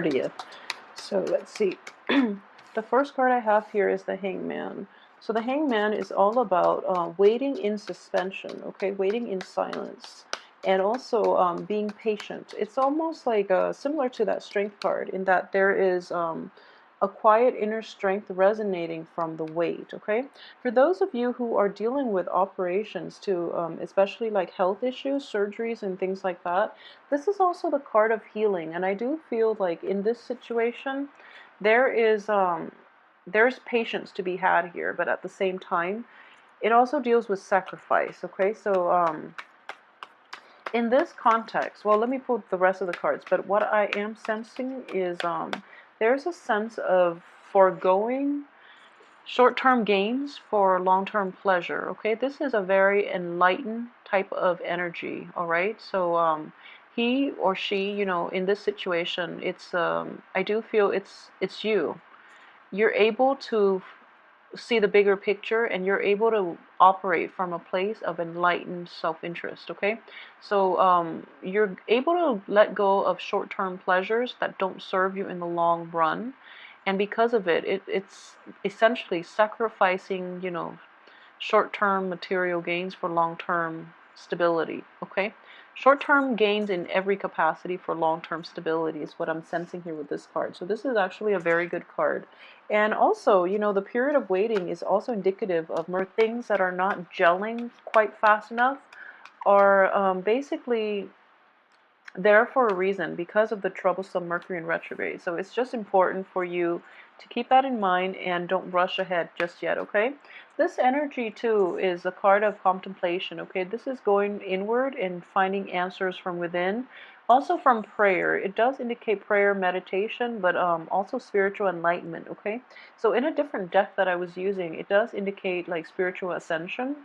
30th. So let's see. The first card I have here is the Hangman. So the Hangman is all about waiting in suspension, okay, waiting in silence, and also being patient. It's almost like similar to that Strength card in that there is a quiet inner strength resonating from the wait, okay? For those of you who are dealing with operations too, especially like health issues, surgeries, and things like that, this is also the card of healing. And I do feel like in this situation, there is there's patience to be had here, but at the same time, it also deals with sacrifice, okay? So in this context, well, let me pull the rest of the cards, but what I am sensing is there's a sense of foregoing short-term gains for long-term pleasure, okay? This is a very enlightened type of energy, all right? So he or she, you know, in this situation, it's I do feel it's you. You're able to see the bigger picture, and you're able to operate from a place of enlightened self-interest, okay? So you're able to let go of short-term pleasures that don't serve you in the long run, and because of it, it's essentially sacrificing, you know, short-term material gains for long-term stability, okay? Short-term gains in every capacity for long-term stability is what I'm sensing here with this card. So this is actually a very good card. And also, you know, the period of waiting is also indicative of more things that are not gelling quite fast enough, are basically there for a reason because of the troublesome Mercury in retrograde. So it's just important for you to keep that in mind and don't rush ahead just yet, okay? This energy too is a card of contemplation, okay? This is going inward and finding answers from within. Also from prayer. It does indicate prayer, meditation, but also spiritual enlightenment, okay? So in a different deck that I was using, it does indicate like spiritual ascension.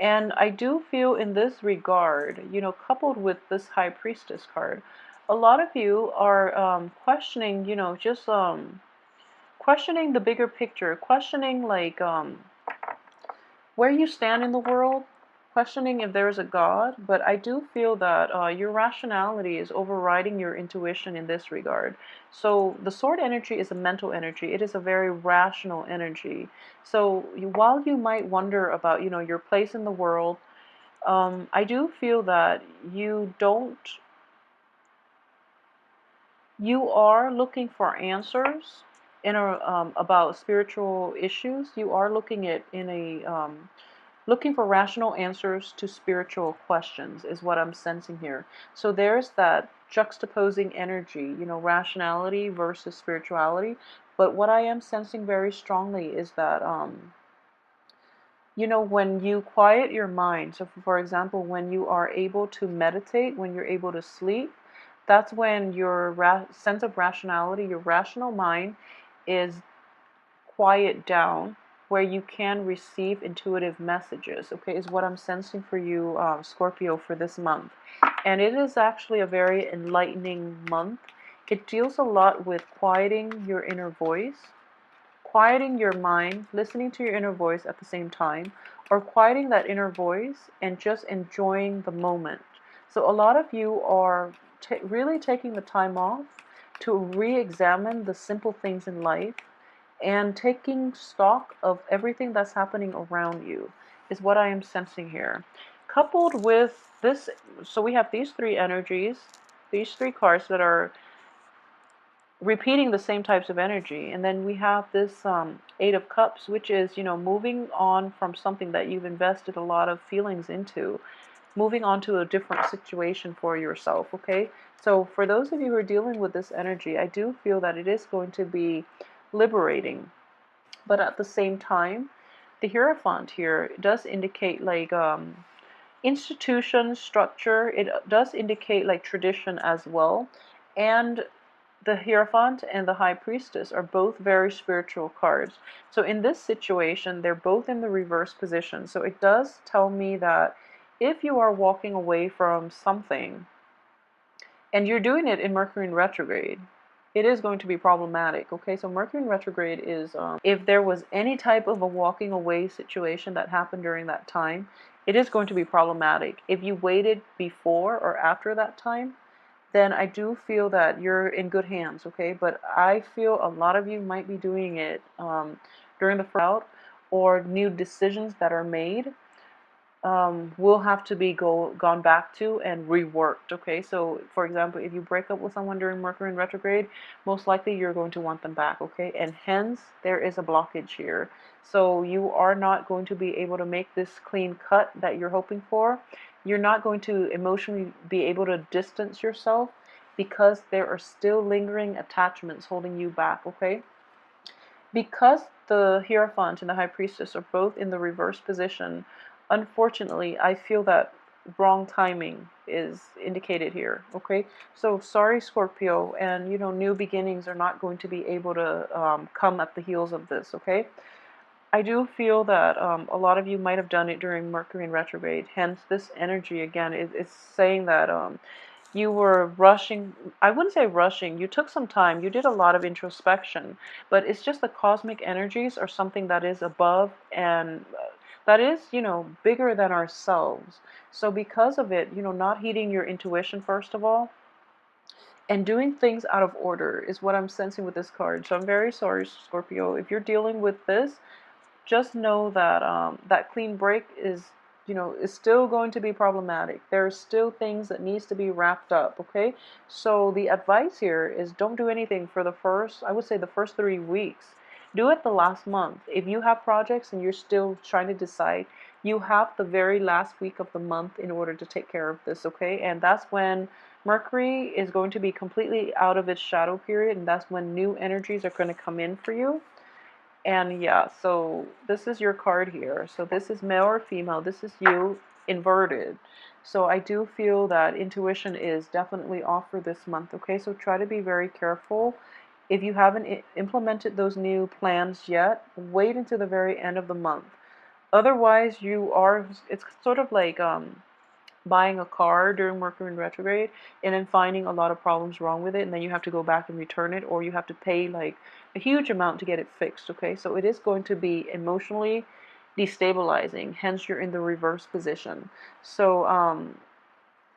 And I do feel in this regard, you know, coupled with this High Priestess card, a lot of you are questioning, you know, just questioning the bigger picture, questioning like where you stand in the world, questioning if there's a God. But I do feel that your rationality is overriding your intuition in this regard. So the sword energy is a mental energy. It is a very rational energy. So while you might wonder about, you know, your place in the world, I do feel that you are looking for answers in about spiritual issues. You are looking at in a looking for rational answers to spiritual questions is what I'm sensing here. So there's that juxtaposing energy, you know, rationality versus spirituality. But what I am sensing very strongly is that you know, when you quiet your mind, so for example, when you are able to meditate, when you're able to sleep, that's when your sense of rationality, your rational mind is quiet down, where you can receive intuitive messages, okay, is what I'm sensing for you, Scorpio, for this month. And it is actually a very enlightening month. It deals a lot with quieting your inner voice, quieting your mind, listening to your inner voice at the same time, or quieting that inner voice and just enjoying the moment. So a lot of you are really taking the time off to re-examine the simple things in life and taking stock of everything that's happening around you is what I am sensing here. Coupled with this, so we have these three energies, these three cards that are repeating the same types of energy, and then we have this Eight of Cups, which is, you know, moving on from something that you've invested a lot of feelings into, moving on to a different situation for yourself, okay? So for those of you who are dealing with this energy, I do feel that it is going to be liberating, but at the same time, the Hierophant here does indicate like institution, structure. It does indicate like tradition as well. And the Hierophant and the High Priestess are both very spiritual cards. So in this situation, they're both in the reverse position. So it does tell me that if you are walking away from something, and you're doing it in Mercury in retrograde, it is going to be problematic, okay? So Mercury in retrograde is, if there was any type of a walking away situation that happened during that time, it is going to be problematic. If you waited before or after that time, then I do feel that you're in good hands, okay? But I feel a lot of you might be doing it during the first out, or new decisions that are made will have to be gone back to and reworked. Okay, so for example, if you break up with someone during Mercury in retrograde, most likely you're going to want them back. Okay, and hence there is a blockage here. So you are not going to be able to make this clean cut that you're hoping for. You're not going to emotionally be able to distance yourself because there are still lingering attachments holding you back. Okay, because the Hierophant and the High Priestess are both in the reverse position, unfortunately, I feel that wrong timing is indicated here. Okay, so sorry, Scorpio, and new beginnings are not going to be able to come at the heels of this. Okay, I do feel that a lot of you might have done it during Mercury in retrograde. Hence, this energy again is saying that you were rushing. I wouldn't say rushing. You took some time. You did a lot of introspection, but it's just the cosmic energies are something that is above and that is, bigger than ourselves. So because of it, not heeding your intuition first of all, and doing things out of order is what I'm sensing with this card. So I'm very sorry, Scorpio, if you're dealing with this. Just know that that clean break is still going to be problematic. There's still things that needs to be wrapped up. Okay, so the advice here is don't do anything for the first, I would say, the first 3 weeks. Do it the last month. If you have projects and you're still trying to decide, you have the very last week of the month in order to take care of this. Okay, and that's when Mercury is going to be completely out of its shadow period, and that's when new energies are going to come in for you. And yeah, so this is your card here. So this is male or female. This is you inverted. So I do feel that intuition is definitely off for this month. Okay, so try to be very careful. If you haven't implemented those new plans yet, wait until the very end of the month. Otherwise, it's sort of like buying a car during Mercury in retrograde and then finding a lot of problems wrong with it, and then you have to go back and return it, or you have to pay like a huge amount to get it fixed. Okay, so it is going to be emotionally destabilizing, hence you're in the reverse position. So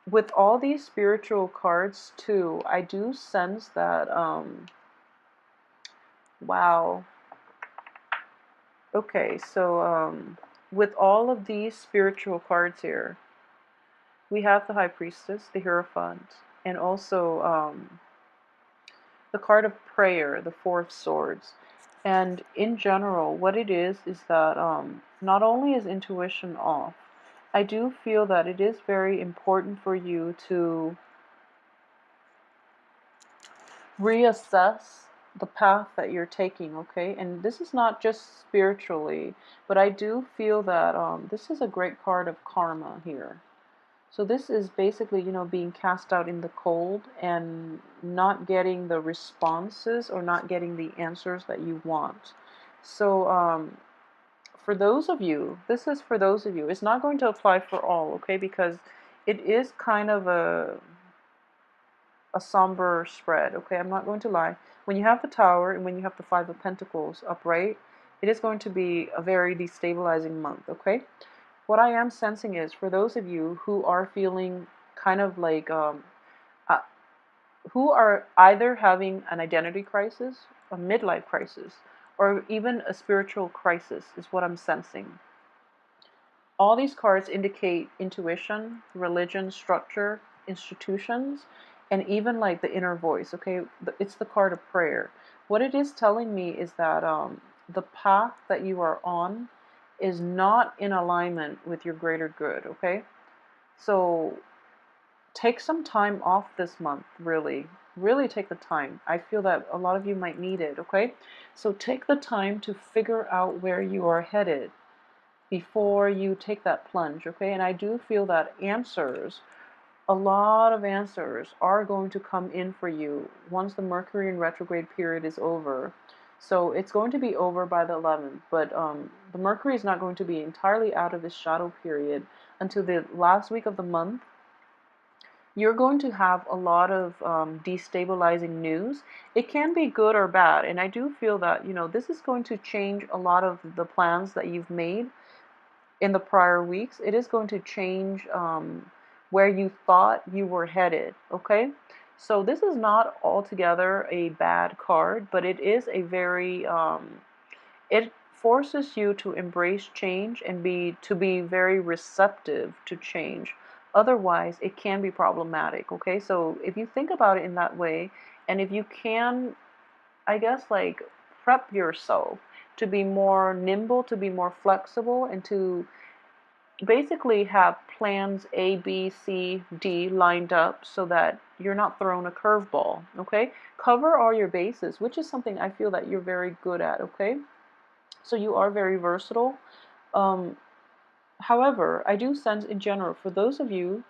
with all these spiritual cards too, I do sense that wow. Okay, so with all of these spiritual cards here, we have the High Priestess, the Hierophant, and also the card of prayer, the Four of Swords. And in general, what it is that not only is intuition off, I do feel that it is very important for you to reassess the path that you're taking, okay? And this is not just spiritually, but I do feel that this is a great card of karma here. So this is basically, being cast out in the cold and not getting the responses or not getting the answers that you want. So for those of you, this is for those of you. It's not going to apply for all, okay? Because it is kind of a somber spread, okay? I'm not going to lie. When you have the Tower and when you have the Five of Pentacles upright, it is going to be a very destabilizing month, okay? What I am sensing is for those of you who are feeling kind of like, uh, who are either having an identity crisis, a midlife crisis, or even a spiritual crisis, is what I'm sensing. All these cards indicate intuition, religion, structure, institutions, and even like the inner voice, okay? It's the card of prayer. What it is telling me is that the path that you are on is not in alignment with your greater good, okay? So take some time off this month, really. Really take the time. I feel that a lot of you might need it, okay? So take the time to figure out where you are headed before you take that plunge, okay? And I do feel that a lot of answers are going to come in for you once the Mercury in retrograde period is over. So it's going to be over by the 11th, but the Mercury is not going to be entirely out of its shadow period until the last week of the month. You're going to have a lot of destabilizing news. It can be good or bad, and I do feel that, this is going to change a lot of the plans that you've made in the prior weeks. It is going to change where you thought you were headed, okay? So this is not altogether a bad card, but it is a very it forces you to embrace change and be very receptive to change. Otherwise, it can be problematic, okay? So if you think about it in that way, and if you can, I guess, like, prep yourself to be more nimble, to be more flexible, and to basically have plans A, B, C, D lined up so that you're not thrown a curveball, okay? Cover all your bases, which is something I feel that you're very good at, okay? So you are very versatile. Um, However, I do sense in general, for those of you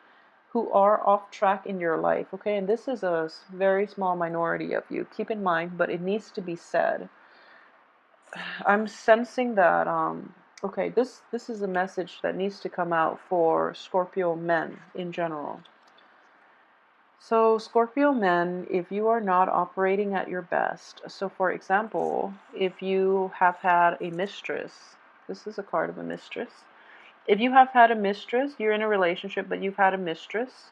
who are off track in your life, okay, and this is a very small minority of you, keep in mind, but it needs to be said. I'm sensing that, okay, this is a message that needs to come out for Scorpio men in general. So, Scorpio men, if you are not operating at your best, so for example, if you have had a mistress, this is a card of a mistress. If you have had a mistress, you're in a relationship, but you've had a mistress,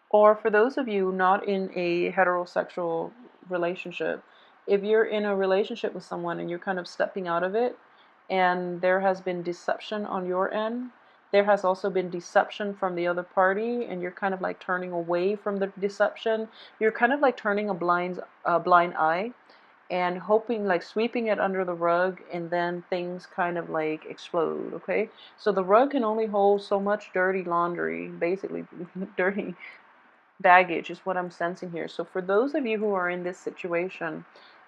or for those of you not in a heterosexual relationship, if you're in a relationship with someone and you're kind of stepping out of it, and there has been deception on your end, there has also been deception from the other party, and you're kind of like turning away from the deception. You're kind of like turning a blind eye and hoping, like sweeping it under the rug, and then things kind of like explode, okay? So the rug can only hold so much dirty laundry, basically, dirty baggage is what I'm sensing here. So for those of you who are in this situation,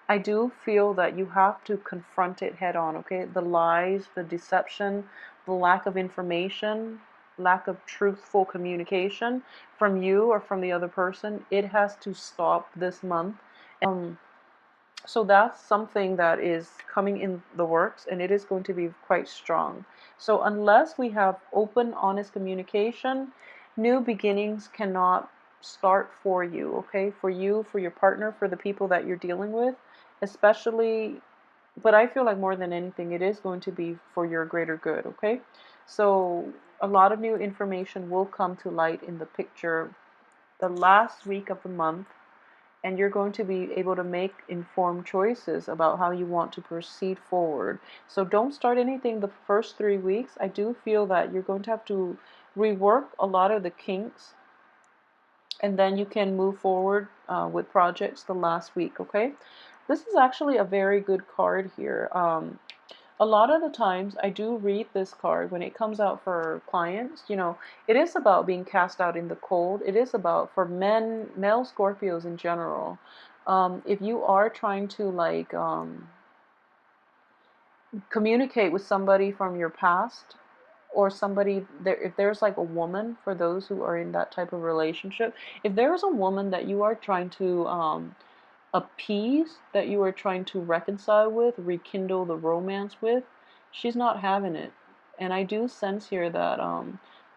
I do feel that you have to confront it head on, okay? The lies, the deception, the lack of information, lack of truthful communication from you or from the other person, it has to stop this month. So that's something that is coming in the works, and it is going to be quite strong. So unless we have open, honest communication, new beginnings cannot start for you, okay? For you, for your partner, for the people that you're dealing with, especially, but I feel like more than anything, it is going to be for your greater good, okay? So a lot of new information will come to light in the picture the last week of the month, and you're going to be able to make informed choices about how you want to proceed forward. So don't start anything the first 3 weeks. I do feel that you're going to have to rework a lot of the kinks, and then you can move forward with projects the last week, okay? This is actually a very good card here. A lot of the times I do read this card when it comes out for clients. It is about being cast out in the cold. It is about, for men, male Scorpios in general, if you are trying to, like, communicate with somebody from your past, or somebody there, if there's like a woman, for those who are in that type of relationship, if there's a woman that you are trying to appease, that you are trying to reconcile with, rekindle the romance with, she's not having it. And I do sense here that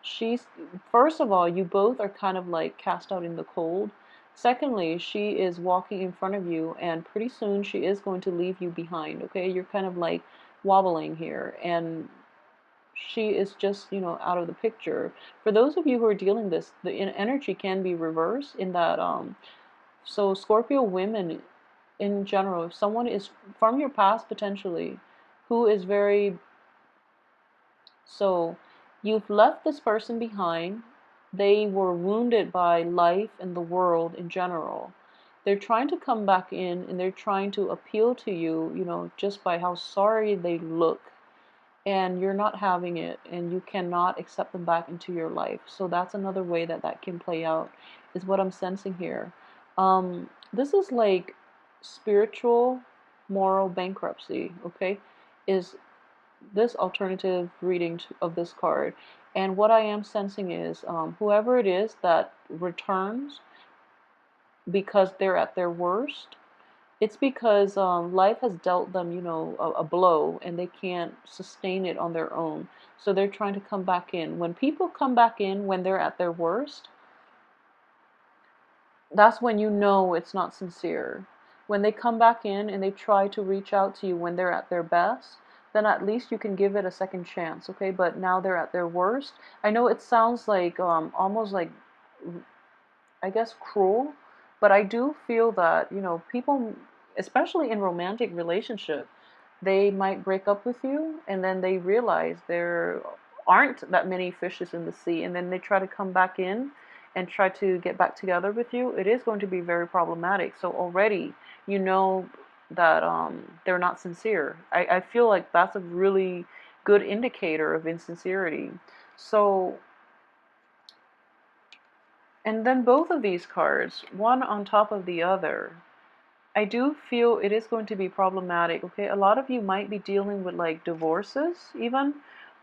she's, first of all, you both are kind of like cast out in the cold. Secondly, she is walking in front of you, and pretty soon she is going to leave you behind, okay? You're kind of like wobbling here, and she is just, out of the picture. For those of you who are dealing this, the energy can be reversed in that, so Scorpio women in general, if someone is from your past potentially, who is very, so you've left this person behind, they were wounded by life and the world in general. They're trying to come back in, and they're trying to appeal to you, just by how sorry they look, and you're not having it, and you cannot accept them back into your life. So that's another way that that can play out, is what I'm sensing here. This is like spiritual, moral bankruptcy, okay? Is this alternative reading of this card. And what I am sensing is, whoever it is that returns because they're at their worst, it's because life has dealt them, a blow, and they can't sustain it on their own. So they're trying to come back in. When people come back in when they're at their worst, that's when you know it's not sincere. When they come back in and they try to reach out to you when they're at their best, then at least you can give it a second chance, okay? But now they're at their worst. I know it sounds like almost like I guess, cruel, but I do feel that, people, especially in romantic relationship, they might break up with you and then they realize there aren't that many fishes in the sea, and then they try to come back in and try to get back together with you. It is going to be very problematic. So already you know that they're not sincere. I feel like that's a really good indicator of insincerity. So, and then both of these cards, one on top of the other, I do feel it is going to be problematic, okay? A lot of you might be dealing with like divorces even,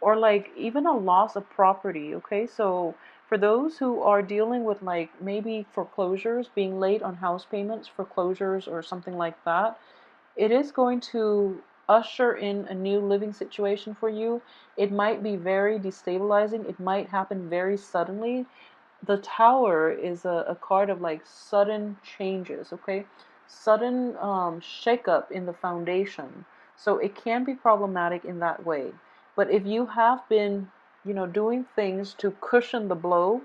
or like even a loss of property, okay? So for those who are dealing with like maybe foreclosures, being late on house payments, foreclosures or something like that, it is going to usher in a new living situation for you. It might be very destabilizing. It might happen very suddenly. The Tower is a card of like sudden changes, okay? Sudden shakeup in the foundation. So it can be problematic in that way. But if you have been, doing things to cushion the blow,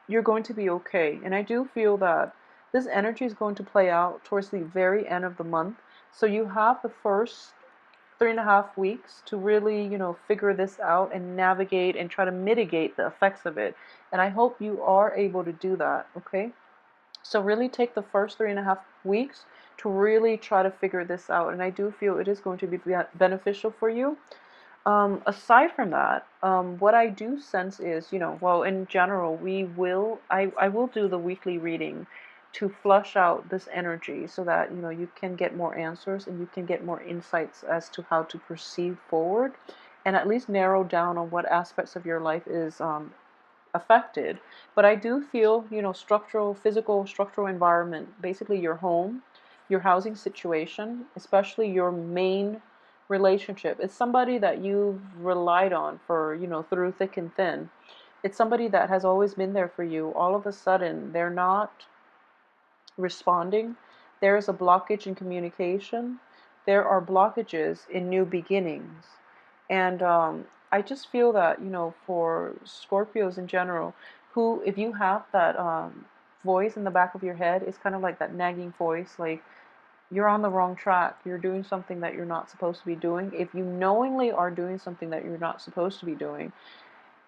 you're going to be okay. And I do feel that this energy is going to play out towards the very end of the month. So you have the first 3.5 weeks to really, figure this out and navigate and try to mitigate the effects of it. And I hope you are able to do that, okay? So really take the first 3.5 weeks to really try to figure this out. And I do feel it is going to be beneficial for you. Aside from that, what I do sense is, well, in general, I will do the weekly reading to flush out this energy so that, you can get more answers and you can get more insights as to how to proceed forward and at least narrow down on what aspects of your life is affected. But I do feel, physical, structural environment, basically your home, your housing situation, especially your main relationship. It's somebody that you've relied on for, through thick and thin. It's somebody that has always been there for you. All of a sudden, they're not responding. There is a blockage in communication. There are blockages in new beginnings. And I just feel that, for Scorpios in general, who, if you have that voice in the back of your head, it's kind of like that nagging voice, like you're on the wrong track. You're doing something that you're not supposed to be doing. If you knowingly are doing something that you're not supposed to be doing,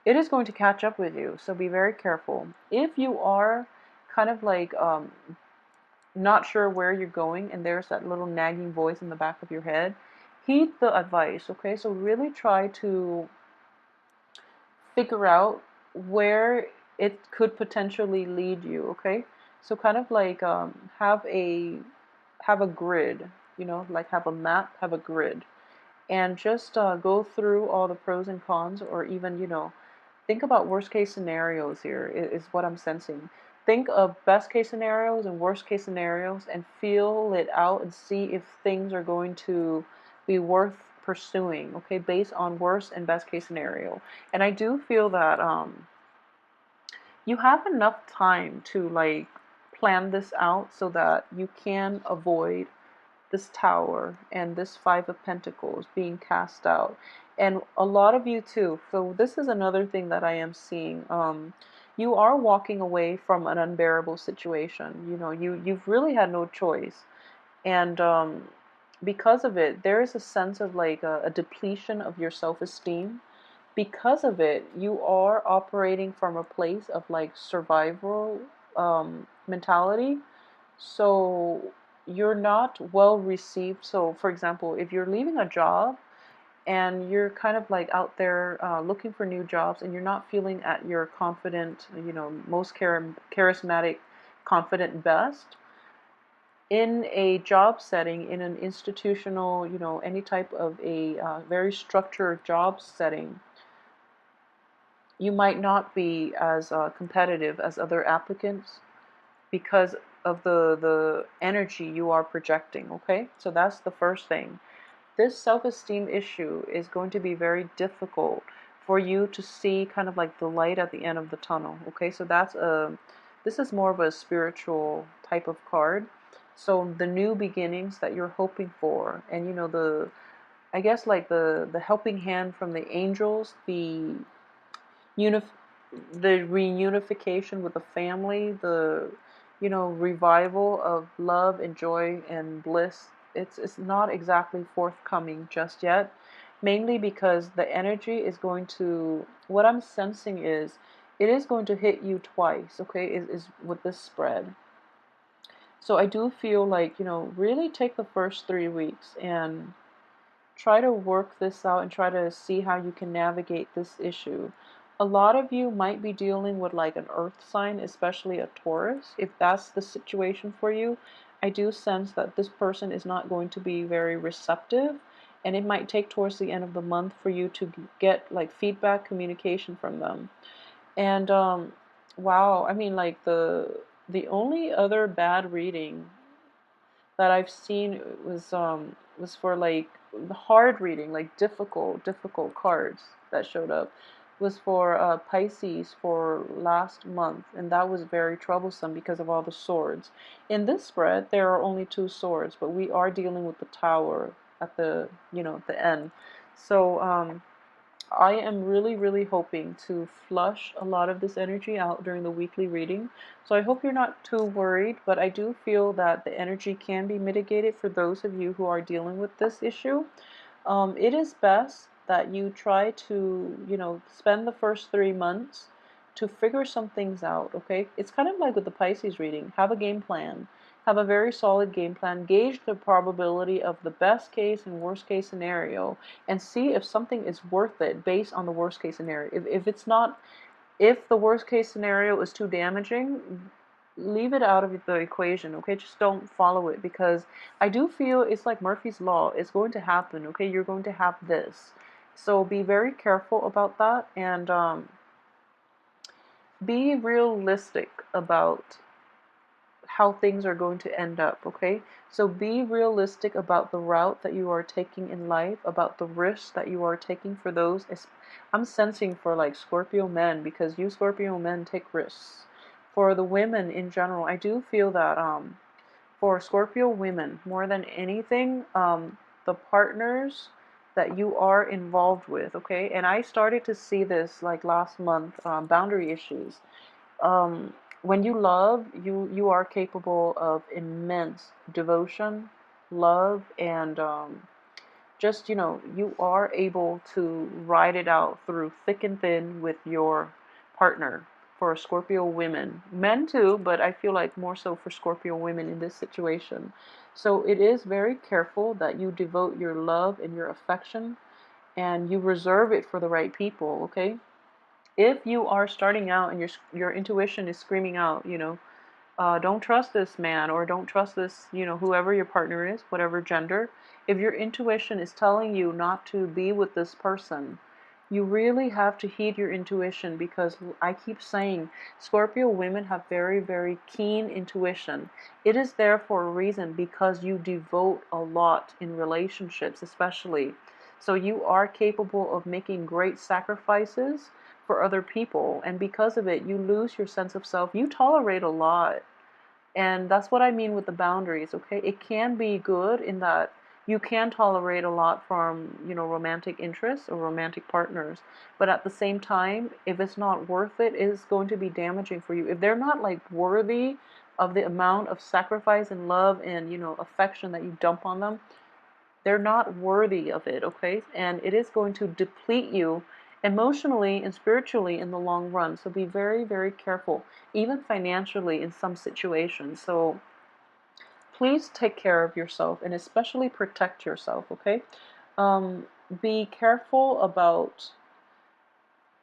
it is going to catch up with you. So be very careful. If you are kind of like not sure where you're going and there's that little nagging voice in the back of your head, heed the advice, okay? So really try to figure out where it could potentially lead you, okay? So kind of like have a grid, like have a map, have a grid, and just go through all the pros and cons, or even, think about worst case scenarios here, is what I'm sensing. Think of best case scenarios and worst case scenarios and feel it out and see if things are going to be worth pursuing, okay, based on worst and best case scenario. And I do feel that you have enough time to like plan this out so that you can avoid this Tower and this Five of Pentacles being cast out. And a lot of you too. So this is another thing that I am seeing. You are walking away from an unbearable situation. You've really had no choice. And because of it, there is a sense of like a depletion of your self-esteem. Because of it, you are operating from a place of like survival mentality. So you're not well received. So, for example, if you're leaving a job and you're kind of like out there looking for new jobs and you're not feeling at your confident, most charismatic, confident best, in a job setting, in an institutional, any type of a very structured job setting, you might not be as competitive as other applicants because of the energy you are projecting, okay? So that's the first thing. This self-esteem issue is going to be very difficult for you to see kind of like the light at the end of the tunnel, okay? So this is more of a spiritual type of card. So the new beginnings that you're hoping for, and I guess like the helping hand from the angels, unif the reunification with the family, the revival of love and joy and bliss, it's not exactly forthcoming just yet, mainly because the energy is going to, what I'm sensing is, it is going to hit you twice, okay, is with this spread. So I do feel like, really take the first 3 weeks and try to work this out and try to see how you can navigate this issue. A lot of you might be dealing with like an earth sign, especially a Taurus. If that's the situation for you, I do sense that this person is not going to be very receptive, and it might take towards the end of the month for you to get like feedback, communication from them. And wow, I mean, like the only other bad reading that I've seen was for like the hard reading, like difficult cards that showed up, was for Pisces for last month, and that was very troublesome because of all the swords. In this spread, there are only 2 swords, but we are dealing with the Tower at the the end. So I am really, really hoping to flush a lot of this energy out during the weekly reading. So I hope you're not too worried, but I do feel that the energy can be mitigated for those of you who are dealing with this issue. It is best that you try to, spend the first 3 months to figure some things out, okay? It's kind of like with the Pisces reading. Have a game plan. Have a very solid game plan. Gauge the probability of the best case and worst case scenario and see if something is worth it based on the worst case scenario. If it's not, if the worst case scenario is too damaging, leave it out of the equation, okay? Just don't follow it, because I do feel it's like Murphy's Law. It's going to happen, okay? You're going to have this. So be very careful about that, and be realistic about how things are going to end up, okay? So be realistic about the route that you are taking in life, about the risks that you are taking for those. I'm sensing for like Scorpio men, because you Scorpio men take risks. For the women in general, I do feel that for Scorpio women, more than anything, the partners that you are involved with, okay? And I started to see this like last month, boundary issues. um, when you love, you are capable of immense devotion, love, and just you are able to ride it out through thick and thin with your partner. For Scorpio women, men too, but I feel like more so for Scorpio women in this situation. So it is very careful that you devote your love and your affection, and you reserve it for the right people, okay? If you are starting out and your intuition is screaming out, don't trust this man, or don't trust this, whoever your partner is, whatever gender. If your intuition is telling you not to be with this person, you really have to heed your intuition, because I keep saying Scorpio women have very, very keen intuition. It is there for a reason, because you devote a lot in relationships, especially. So you are capable of making great sacrifices for other people, and because of it, you lose your sense of self. You tolerate a lot, and that's what I mean with the boundaries, okay? It can be good in that you can tolerate a lot from, romantic interests or romantic partners. But at the same time, if it's not worth it, it's going to be damaging for you. If they're not like worthy of the amount of sacrifice and love and, affection that you dump on them, they're not worthy of it, okay? And it is going to deplete you emotionally and spiritually in the long run. So be very, very careful, even financially in some situations. So please take care of yourself and especially protect yourself, okay? Um, be careful about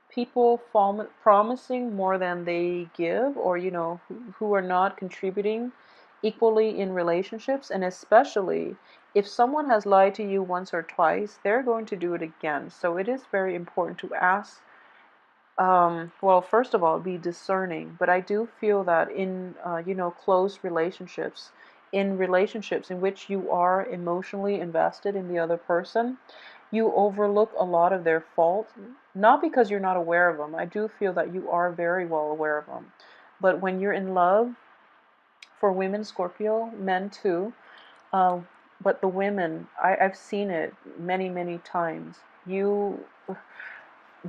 people promising more than they give, or who are not contributing equally in relationships. And especially if someone has lied to you once or twice, they're going to do it again. So it is very important to ask, well, first of all, be discerning. But I do feel that in close relationships, in relationships in which you are emotionally invested in the other person, you overlook a lot of their faults, not because you're not aware of them. I do feel that you are very well aware of them. But when you're in love, for women, Scorpio, men too, uh, but the women, I've seen it many, many times. You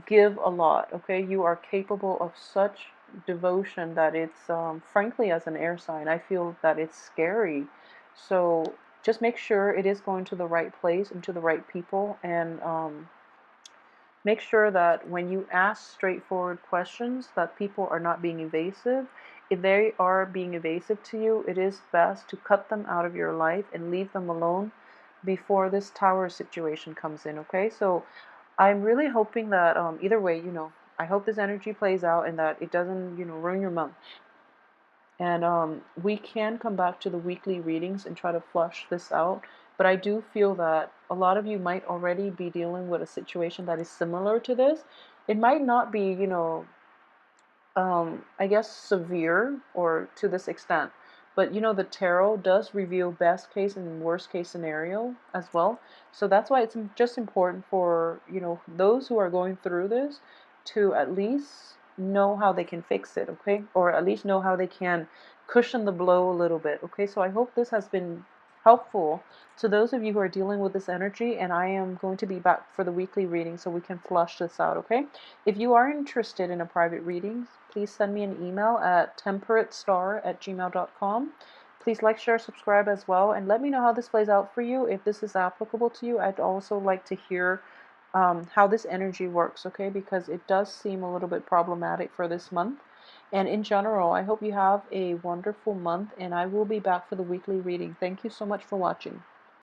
give a lot, okay? You are capable of such devotion that it's, frankly, as an air sign, I feel that it's scary. So just make sure it is going to the right place and to the right people, and make sure that when you ask straightforward questions, that people are not being evasive. If they are being evasive to you, it is best to cut them out of your life and leave them alone before this tower situation comes in, okay? So I'm really hoping that, either way, I hope this energy plays out and that it doesn't, ruin your month. And we can come back to the weekly readings and try to flush this out. But I do feel that a lot of you might already be dealing with a situation that is similar to this. It might not be, I guess, severe or to this extent. But the tarot does reveal best case and worst case scenario as well. So that's why it's just important for, those who are going through this to at least know how they can fix it, okay? Or at least know how they can cushion the blow a little bit, okay? So I hope this has been helpful to those of you who are dealing with this energy, and I am going to be back for the weekly reading so we can flush this out, okay? If you are interested in a private reading, please send me an email at temperatestar@gmail.com. Please like, share, subscribe as well, and let me know how this plays out for you. If this is applicable to you, I'd also like to hear how this energy works, okay? Because it does seem a little bit problematic for this month. And in general, I hope you have a wonderful month, and I will be back for the weekly reading. Thank you so much for watching.